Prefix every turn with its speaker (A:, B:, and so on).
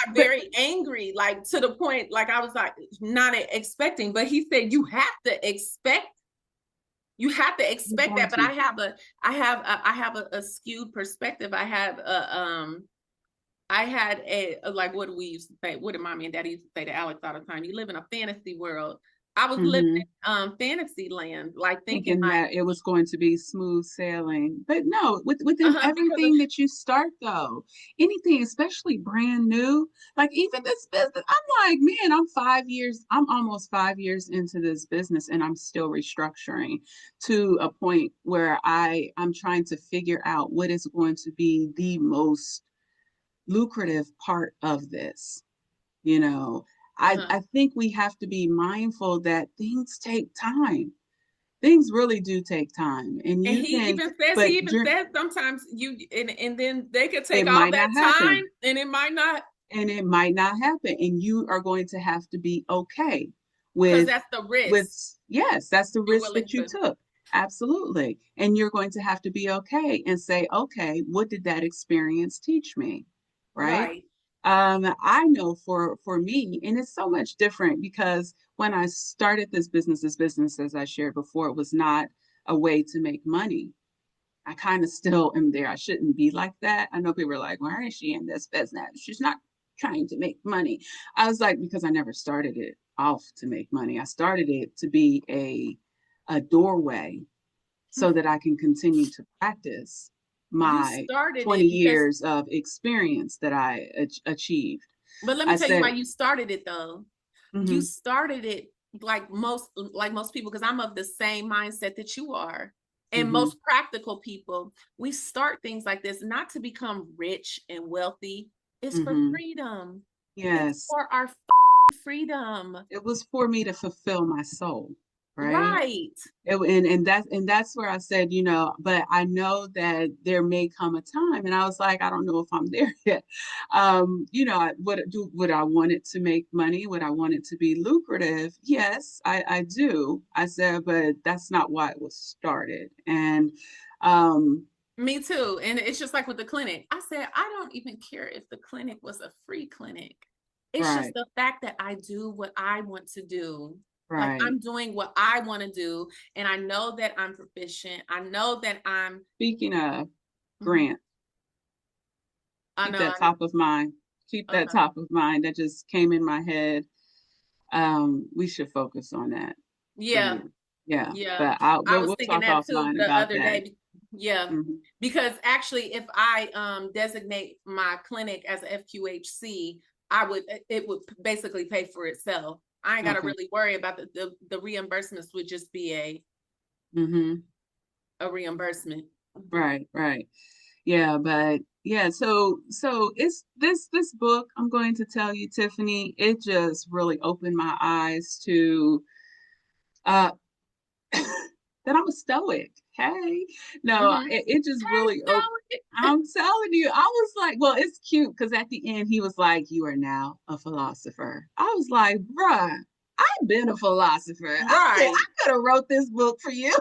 A: got very angry, like to the point, like I was like not expecting, but he said, you have to expect that. But I have a skewed perspective. I had a like, what do we used to say? What did mommy and daddy used to say to Alex all the time? You live in a fantasy world. I was living in fantasy land, like thinking
B: Thinking
A: like,
B: that it was going to be smooth sailing. But no, within
A: because of,
B: everything that you start though, anything, especially brand new, like even this business, I'm like, man, I'm almost 5 years into this business and I'm still restructuring to a point where I'm trying to figure out what is going to be the most lucrative part of this. You know,
A: uh-huh.
B: I think we have to be mindful that things take time. Things really do take time, and
A: And
B: you can, but
A: he even says sometimes and then they could
B: it
A: take all
B: might
A: that
B: not
A: time
B: happen,
A: and it might not,
B: and it might not happen, and you are going to have to be okay
A: because
B: with
A: that's the risk
B: with yes, that's the
A: you're
B: risk
A: willing
B: that you
A: to.
B: took. Absolutely. And you're going to have to be okay and say, okay, what did that experience teach me? Right?
A: Right.
B: I know for me, and it's so much different because when I started this business, as I shared before, it was not a way to make money. I kind of still am there. I shouldn't be like that. I know people are like, why is she in this business? She's not trying to make money. I was like, because I never started it off to make money. I started it to be a doorway so that I can continue to practice
A: You
B: my
A: started
B: 20
A: it because,
B: years of experience that I achieved.
A: but let me
B: I
A: tell you why
B: said,
A: you started it though. You
B: mm-hmm,
A: started it like most people, because I'm of the same mindset that you are. And
B: mm-hmm,
A: most practical people, we start things like this not to become rich and wealthy. It's for
B: mm-hmm.
A: freedom. It's
B: Yes,
A: for our freedom.
B: it was for me to fulfill my soul, right?
A: Right.
B: And that's where I said, but I know that there may come a time, and I was like, I don't know if I'm there yet. Would I want it to make money? Would I want it to be lucrative? Yes, I do. I said, but that's not why it was started. And um,
A: Me too. And it's just like with the clinic. I said, I don't even care if the clinic was a free clinic. It's just
B: right,
A: the fact that I do what I want to do. Like
B: right.
A: I'm doing what I want to do. And I know that I'm proficient. I know that I'm,
B: Speaking of
A: mhm.
B: Grant,
A: I
B: keep
A: know,
B: that top of mind. Keep that
A: uh-huh.
B: top of mind. That just came in my head. We should focus on that for
A: Yeah.
B: you. Yeah,
A: Yeah.
B: but
A: I was
B: we'll
A: thinking
B: talk
A: that too
B: offline
A: the
B: about
A: other
B: that.
A: day. Yeah.
B: Hmm.
A: Because actually, if I designate my clinic as a FQHC, it would basically pay for itself. I ain't got to
B: Okay.
A: really worry about the reimbursements would just be
B: Hmm.
A: a reimbursement.
B: Right, right. Yeah, but yeah, so it's this book, I'm going to tell you, Tiffany, it just really opened my eyes to uh that I'm a stoic. Hey, no,
A: Mm-hmm.
B: it just
A: Hey,
B: really I'm telling you, I was like, well, it's cute because at the end he was like, "You are now a philosopher." I was like, "Bruh, I've been a philosopher. I
A: right.
B: could have wrote this book for you."